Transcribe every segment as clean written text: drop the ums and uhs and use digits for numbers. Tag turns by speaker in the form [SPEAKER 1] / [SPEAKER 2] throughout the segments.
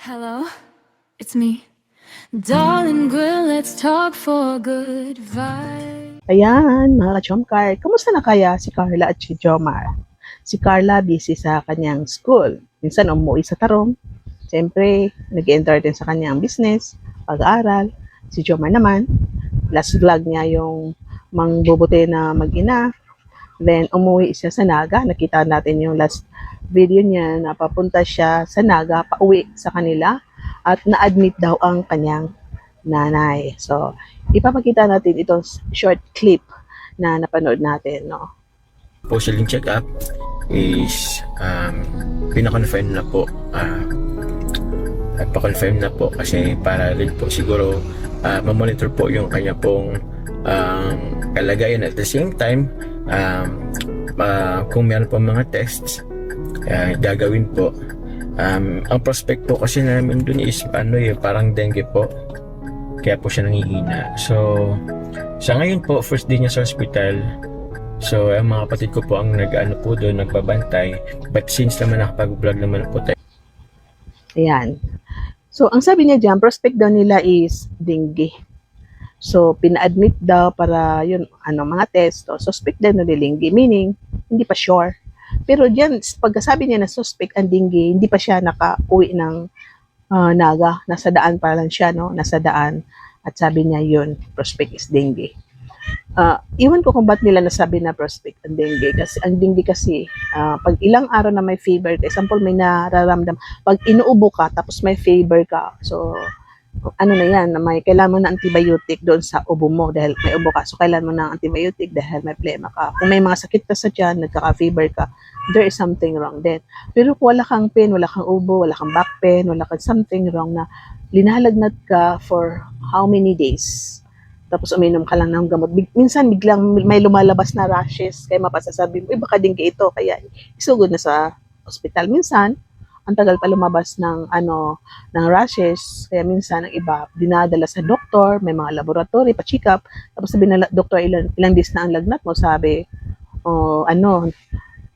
[SPEAKER 1] Hello, it's me. Darling girl, let's talk for good vibe.
[SPEAKER 2] Ayan, mga ka-Jomcar, kamusta na kaya si Carla at si Jomar? Si Carla busy sa kanyang school. Minsan umuwi sa Tarong. Siyempre, nag-entertain sa kanyang business, pag-aaral. Si Jomar naman, last vlog niya yung mangbubuti na mag-ina. Then, umuwi siya sa Naga. Nakita natin yung last video niya na papunta siya sa Naga, pauwi sa kanila. At na-admit daw ang kanyang nanay. So, ipapakita natin itong short clip na napanood natin, no?
[SPEAKER 3] Postal check-up is pina-confirm na po at pa-confirm na po kasi para rin po siguro ma-monitor po yung kanya pong kalagayan at the same time kung meron po mga tests gagawin po. Ang prospect po kasi namin dun is parang dengue po, kaya po siya nangihina. So sa ngayon po, first day niya sa hospital. So ang mga kapatid ko po ang po doon, nagbabantay. But since naman nakapag-vlog naman po tayo.
[SPEAKER 2] Ayan. So, ang sabi niya dyan, prospect daw nila is dengue. So, pina-admit daw para yun, mga test. So, suspect daw na dengue, meaning, hindi pa sure. Pero dyan, pagkasabi niya na suspect ang dengue, hindi pa siya naka-uwi ng Naga. Nasa daan pa lang siya, no? Nasa daan. At sabi niya yun, prospect is dengue. Iwan ko kung ba't nila nasabi na prospect ang dengue. Kasi ang dengue kasi, pag ilang araw na may fever, example may nararamdam, pag inuubo ka, tapos may fever ka, so, ano na yan, may kailangan mo na antibiotic doon sa ubo mo dahil may ubo ka. So, kailangan mo na antibiotic dahil may plema ka. Kung may mga sakit ka sa tiyan, nagkaka-fever ka, there is something wrong then. Pero kung wala kang pain, wala kang ubo, wala kang back pain, wala kang something wrong na linalagnat ka for how many days, tapos uminom ka lang ng gamot. Minsan biglang may lumalabas na rashes, kaya mapasasabi mo, baka dengue ito, kaya isugod na sa ospital. Minsan, ang tagal pa lumabas ng ng rashes, kaya minsan ang iba dinadala sa doktor, may mga laboratory pa check up, tapos sabi na doktor ilang days na ang lagnat mo, sabi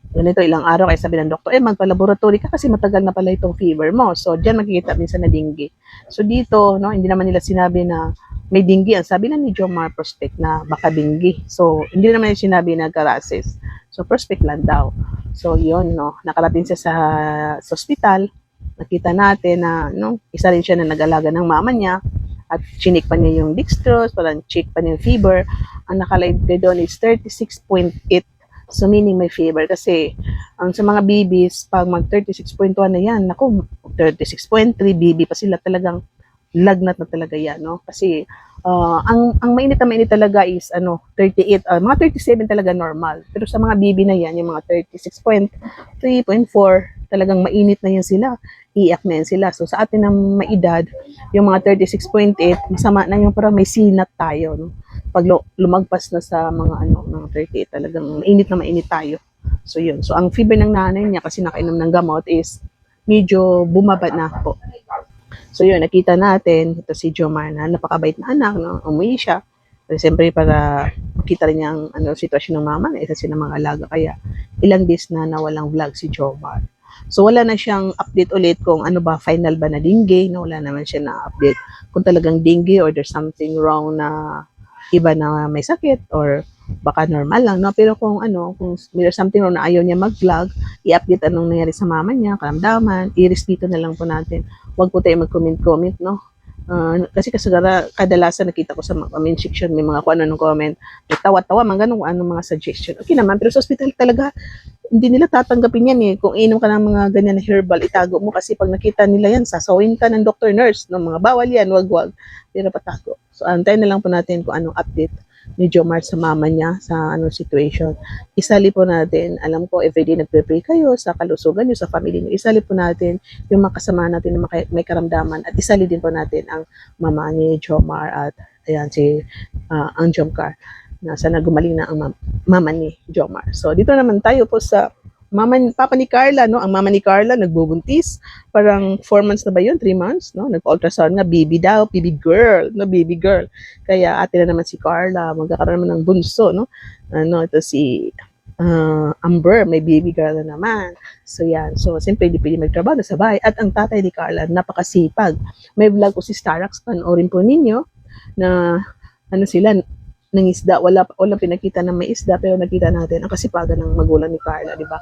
[SPEAKER 2] ganito ilang araw, kaya sabi ng doktor, magpa-laboratory ka kasi matagal na pala itong fever mo. So, diyan makikita minsan na dengue. So, dito, no, hindi naman nila sinabi na may dengue. Ang sabi na ni Jomar prospect na baka dengue. So, hindi naman yung sinabi na garases. So, prospect lang daw. So, yun, no, nakarating siya sa hospital. Nakita natin na, no, isa rin siya na nag-alaga ng mama niya. At chinik pa niya yung dextrose, parang check pa niya yung fever. Ang nakalagay doon is 36.8. So, meaning may fever. Kasi, sa mga babies, pag mag 36.1 na yan, naku, 36.3, baby pa sila, talagang lagnat na talaga yan, no? Kasi, ang mainit na mainit talaga is, 38, mga 37 talaga normal. Pero sa mga baby na yan, yung mga 36.3.4, talagang mainit na yan sila. Iyak na yan sila. So, sa atin ng maedad, yung mga 36.8, masama na yung parang may sinat tayo, no? Pag lumagpas na sa mga mga 38, talagang mainit tayo. So yun. So ang fever ng nanay niya kasi nakainom ng gamot is medyo bumaba na po. So yun, nakita natin ito si Jomar na napakabait na anak, no? Umuwi siya. Kasi siyempre para makita rin niya ang sitwasyon ng mama na isa sila mga alaga, kaya ilang days na nawalang vlog si Jomar. So wala na siyang update ulit kung ano ba final ba na dengue, no? Wala naman siya na update kung talagang dengue or there's something wrong na iba na may sakit or baka normal lang, no? Pero kung kung there's something wrong na ayaw niya mag-vlog, i-update anong nangyari sa mama niya, karamdaman, i-respeto na lang po natin. Huwag po tayo mag-comment, no? Kasi kadalasan nakita ko sa comment section, may mga kung ano comment, tawa-tawa, mga ganun, mga suggestion. Okay naman, pero sa hospital talaga, hindi nila tatanggapin yan eh. Kung inom ka ng mga ganyan na herbal, itago mo kasi pag nakita nila yan, sasawin ka ng doctor, nurse, no? Mga bawal yan, wag. Pero patago. So, antayin na lang po natin kung anong update ni Jomar sa mama niya, sa situation. Isali po natin, alam ko, everyday nagpe-pray kayo sa kalusugan niyo, sa family niyo. Isali po natin yung mga kasama natin na may karamdaman at isali din po natin ang mama ni Jomar at ayan, ang Jomcar na sana gumaling na ang mama ni Jomar. So, dito naman tayo po sa papa ni Carla, no? Ang mama ni Carla nagbubuntis. Parang 4 months na ba yun? 3 months, no? Nag-ultrasound nga, baby daw, baby girl, no? Baby girl. Kaya ate na naman si Carla, magkakaroon naman ng bunso, no? Ito si Amber, may baby girl na naman. So yan, so siyempre hindi pwede magtrabaho na sa bahay. At ang tatay ni Carla, napakasipag. May vlog ko si Starax, panoorin po ninyo, na ano sila, ng isda, wala pinakita na may isda, pero nakita natin ang kasipagan ng magulang ni Carla, di ba?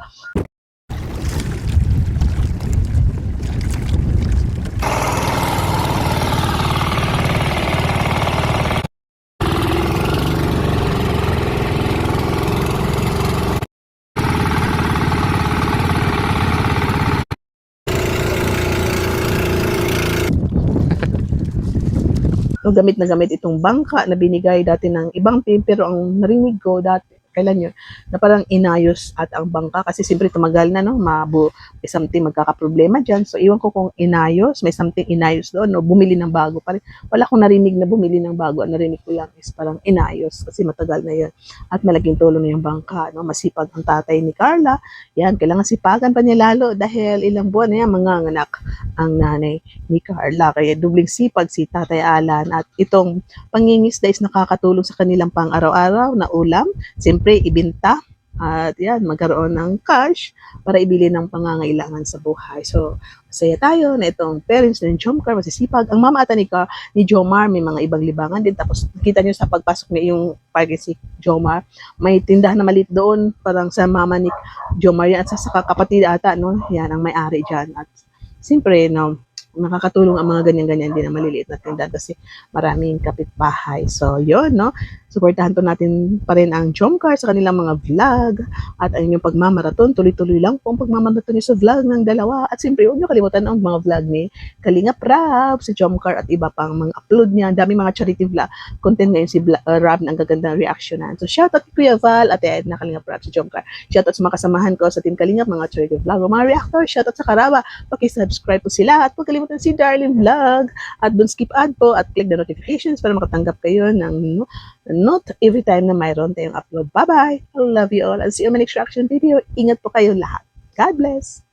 [SPEAKER 2] So, gamit na gamit itong bangka na binigay dati ng ibang team, pero ang narinig ko dati, kailan yun, na parang inayos at ang bangka kasi siyempre tumagal na, no, may something magkakaproblema dyan. So, iwan ko kung inayos, may something inayos doon, no, bumili ng bago. Parang, wala akong narinig na bumili ng bago. Ang narinig ko lang is parang inayos kasi matagal na yun. At malaking tulong na yung bangka, no, masipag ang tatay ni Carla. Yan, kailangan sipagan pa niya lalo dahil ilang buwan na yan, manganganak ang nanay ni Carla. Kaya dubling sipag si Tatay Alan at itong pangingisda is nakakatulong sa kanilang pang araw-araw na ulam. Siyempre, ibinta at yan, magkaroon ng cash para ibili ng pangangailangan sa buhay. So, masaya tayo na itong parents ng Jomcar, masisipag. Ang mama ata ni Jomar, may mga ibang libangan din. Tapos, kita nyo sa pagpasok niya yung parking si Jomar, may tindahan na maliit doon, parang sa mama ni Jomar yan, at sa kapatid ata, no? Yan, ang may-ari dyan. At siyempre, no, nakakatulong ang mga ganyan-ganyan din na maliliit na tindahan kasi maraming kapitbahay. So, yun, no? Supportahan po natin pa rin ang Jomcar sa kanilang mga vlog at ang inyong pagmamaraton. Tuloy-tuloy lang po ang pagmamaraton niyo sa vlog ng dalawa. At siyempre, huwag niyo kalimutan ang mga vlog ni Kalinga Prab, si Jomcar at iba pang mga upload niya. Dami mga charity vlog. Content ngayon si Rab ng gagandang reactionan. So, shoutout kay Kuya Val at Ed na Kalinga Prab, si Jomcar. Shoutout sa mga kasamahan ko sa Team Kalinga, mga charity vlog, mga reactor. Shoutout sa Karaba. Paki-subscribe po sila at huwag kalimutan si Darling Vlog at don't skip ad po at click the notifications para makatanggap kayo ng note every time na mayroon tayong upload. Bye-bye! I love you all and see you in my next reaction video. Ingat po kayo lahat. God bless!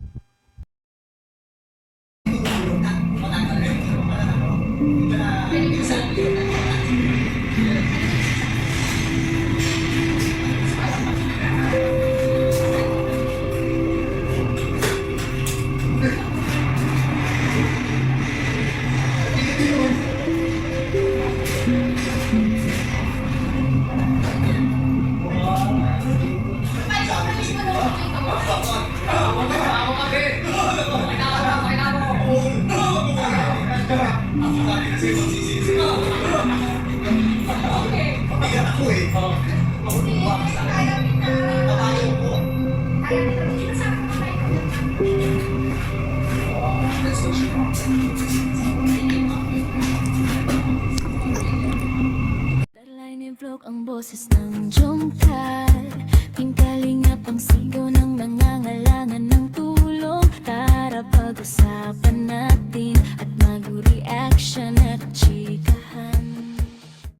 [SPEAKER 1] Darlay ni vlog ang boses ng Jomcar, pingkalingap ang sigaw ng nangangailangan ng tulong. Tara pag-usapan